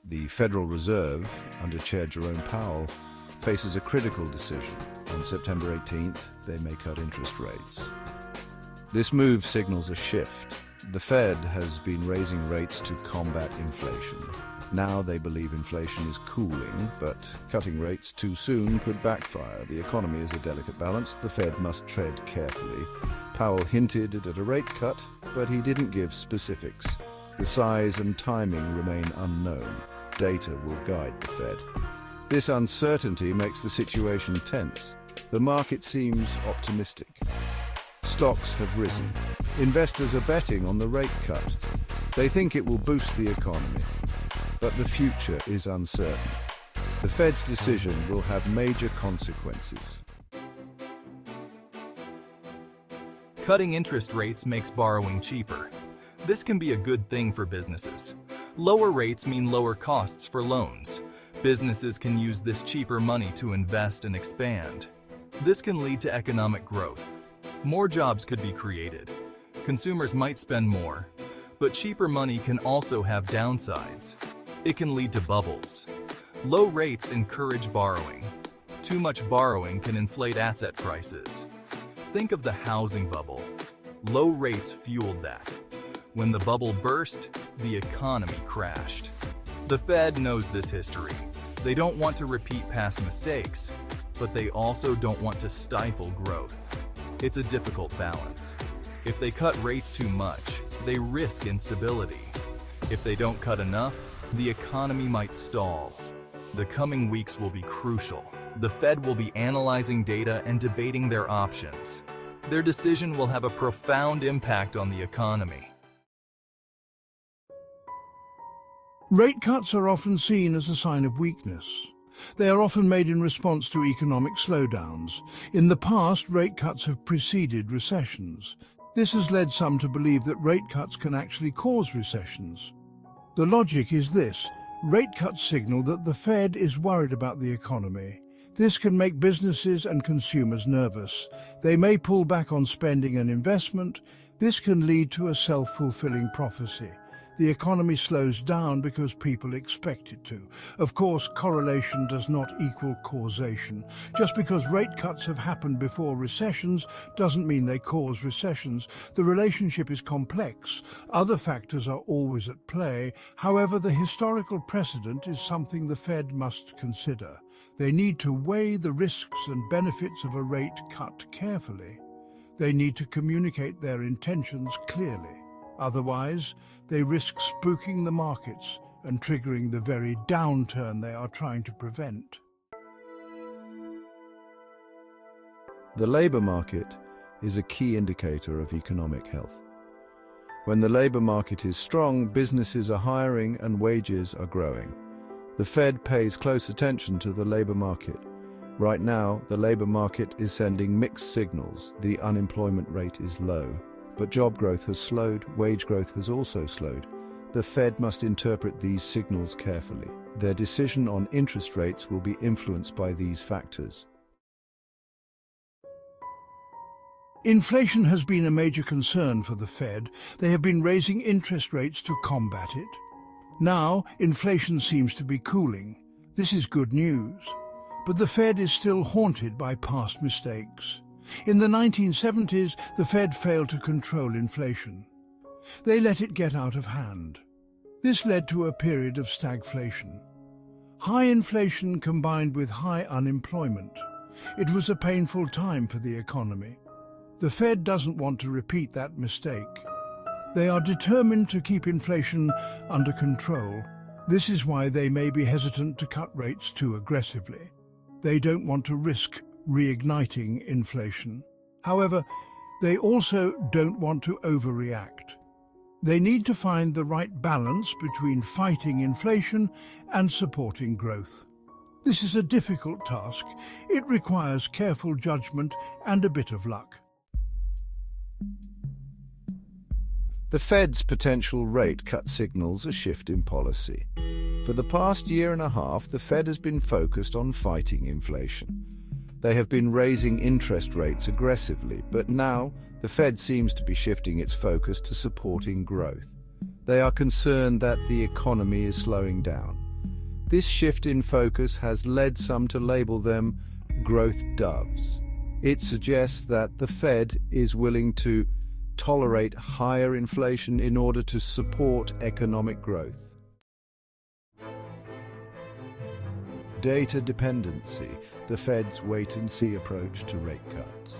The Federal Reserve, under Chair Jerome Powell, faces a critical decision. On September 18th, they may cut interest rates. This move signals a shift. The Fed has been raising rates to combat inflation. Now they believe inflation is cooling, but cutting rates too soon could backfire. The economy is a delicate balance. The Fed must tread carefully. Powell hinted at a rate cut, but he didn't give specifics. The size and timing remain unknown. Data will guide the Fed. This uncertainty makes the situation tense. The market seems optimistic. Stocks have risen. Investors are betting on the rate cut. They think it will boost the economy. But the future is uncertain. The Fed's decision will have major consequences. Cutting interest rates makes borrowing cheaper. This can be a good thing for businesses. Lower rates mean lower costs for loans. Businesses can use this cheaper money to invest and expand. This can lead to economic growth. More jobs could be created. Consumers might spend more, but cheaper money can also have downsides. It can lead to bubbles. Low rates encourage borrowing. Too much borrowing can inflate asset prices. Think of the housing bubble. Low rates fueled that. When the bubble burst, the economy crashed. The Fed knows this history. They don't want to repeat past mistakes, but they also don't want to stifle growth. It's a difficult balance. If they cut rates too much, they risk instability. If they don't cut enough, the economy might stall. The coming weeks will be crucial. The Fed will be analyzing data and debating their options. Their decision will have a profound impact on the economy. Rate cuts are often seen as a sign of weakness. They are often made in response to economic slowdowns. In the past, rate cuts have preceded recessions. This has led some to believe that rate cuts can actually cause recessions. The logic is this: rate cuts signal that the Fed is worried about the economy. This can make businesses and consumers nervous. They may pull back on spending and investment. This can lead to a self-fulfilling prophecy. The economy slows down because people expect it to. Of course, correlation does not equal causation. Just because rate cuts have happened before recessions doesn't mean they cause recessions. The relationship is complex. Other factors are always at play. However, the historical precedent is something the Fed must consider. They need to weigh the risks and benefits of a rate cut carefully. They need to communicate their intentions clearly. Otherwise, they risk spooking the markets and triggering the very downturn they are trying to prevent. The labor market is a key indicator of economic health. When the labor market is strong, businesses are hiring and wages are growing. The Fed pays close attention to the labor market. Right now, the labor market is sending mixed signals. The unemployment rate is low, but job growth has slowed, wage growth has also slowed. The Fed must interpret these signals carefully. Their decision on interest rates will be influenced by these factors. Inflation has been a major concern for the Fed. They have been raising interest rates to combat it. Now, inflation seems to be cooling. This is good news. But the Fed is still haunted by past mistakes. In the 1970s, the Fed failed to control inflation. They let it get out of hand. This led to a period of stagflation. High inflation combined with high unemployment. It was a painful time for the economy. The Fed doesn't want to repeat that mistake. They are determined to keep inflation under control. This is why they may be hesitant to cut rates too aggressively. They don't want to risk reigniting inflation. However, they also don't want to overreact. They need to find the right balance between fighting inflation and supporting growth. This is a difficult task. It requires careful judgment and a bit of luck. The Fed's potential rate cut signals a shift in policy. For the past year and a half, the Fed has been focused on fighting inflation. They have been raising interest rates aggressively, but now the Fed seems to be shifting its focus to supporting growth. They are concerned that the economy is slowing down. This shift in focus has led some to label them growth doves. It suggests that the Fed is willing to tolerate higher inflation in order to support economic growth. Data dependency, the Fed's wait-and-see approach to rate cuts.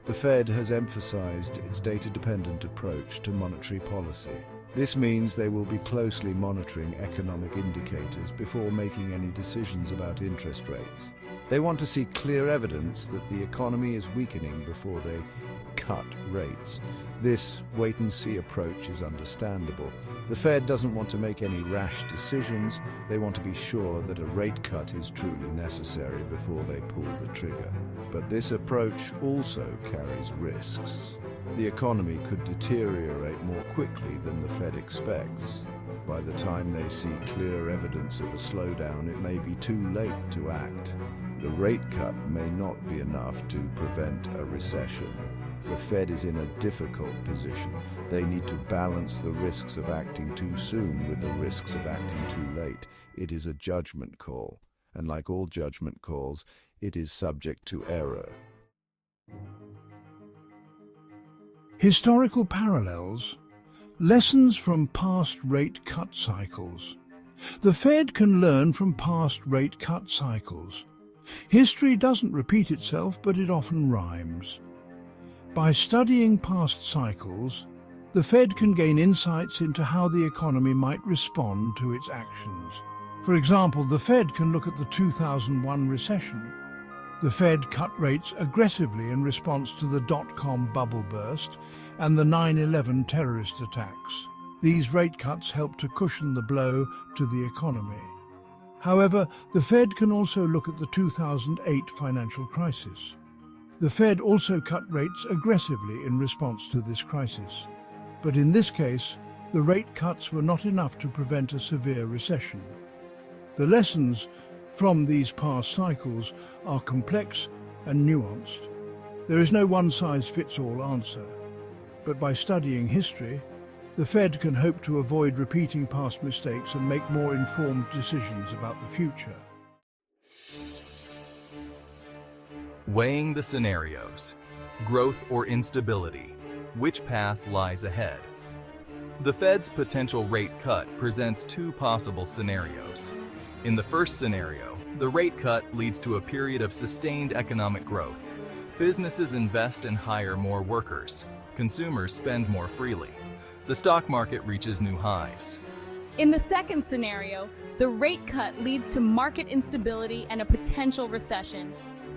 The Fed has emphasized its data-dependent approach to monetary policy. This means they will be closely monitoring economic indicators before making any decisions about interest rates. They want to see clear evidence that the economy is weakening before they cut rates. This wait-and-see approach is understandable. The Fed doesn't want to make any rash decisions. They want to be sure that a rate cut is truly necessary before they pull the trigger. But this approach also carries risks. The economy could deteriorate more quickly than the Fed expects. By the time they see clear evidence of a slowdown, it may be too late to act. The rate cut may not be enough to prevent a recession. The Fed is in a difficult position. They need to balance the risks of acting too soon with the risks of acting too late. It is a judgment call, and like all judgment calls, it is subject to error. Historical parallels. Lessons from past rate cut cycles. The Fed can learn from past rate cut cycles. History doesn't repeat itself, but it often rhymes. By studying past cycles, the Fed can gain insights into how the economy might respond to its actions. For example, the Fed can look at the 2001 recession. The Fed cut rates aggressively in response to the dot-com bubble burst and the 9/11 terrorist attacks. These rate cuts helped to cushion the blow to the economy. However, the Fed can also look at the 2008 financial crisis. The Fed also cut rates aggressively in response to this crisis. But in this case, the rate cuts were not enough to prevent a severe recession. The lessons from these past cycles are complex and nuanced. There is no one-size-fits-all answer. But by studying history, the Fed can hope to avoid repeating past mistakes and make more informed decisions about the future. Weighing the scenarios. Growth or instability. Which path lies ahead? The Fed's potential rate cut presents two possible scenarios. In the first scenario, the rate cut leads to a period of sustained economic growth. Businesses invest and hire more workers. Consumers spend more freely. The stock market reaches new highs. In the second scenario, the rate cut leads to market instability and a potential recession.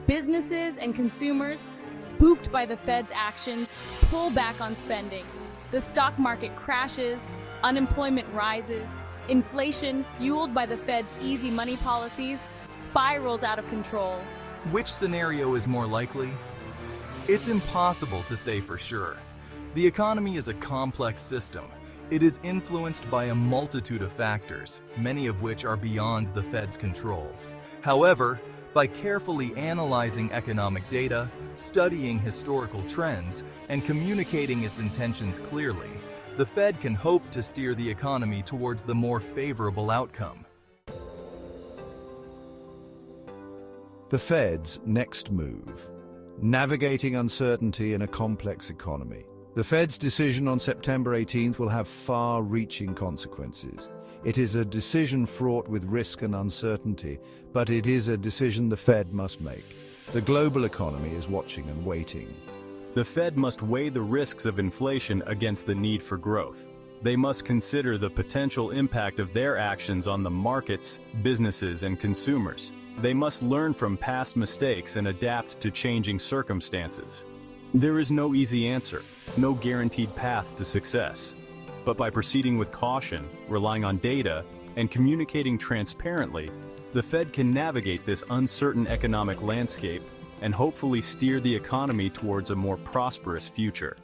Businesses and consumers, spooked by the Fed's actions, pull back on spending. The stock market crashes, unemployment rises, inflation, fueled by the Fed's easy money policies, spirals out of control. Which scenario is more likely? It's impossible to say for sure. The economy is a complex system. It is influenced by a multitude of factors, many of which are beyond the Fed's control. However, by carefully analyzing economic data, studying historical trends, and communicating its intentions clearly, the Fed can hope to steer the economy towards the more favorable outcome. The Fed's next move. Navigating uncertainty in a complex economy. The Fed's decision on September 18th will have far-reaching consequences. It is a decision fraught with risk and uncertainty, but it is a decision the Fed must make. The global economy is watching and waiting. The Fed must weigh the risks of inflation against the need for growth. They must consider the potential impact of their actions on the markets, businesses, and consumers. They must learn from past mistakes and adapt to changing circumstances. There is no easy answer, no guaranteed path to success. But by proceeding with caution, relying on data, and communicating transparently, the Fed can navigate this uncertain economic landscape and hopefully steer the economy towards a more prosperous future.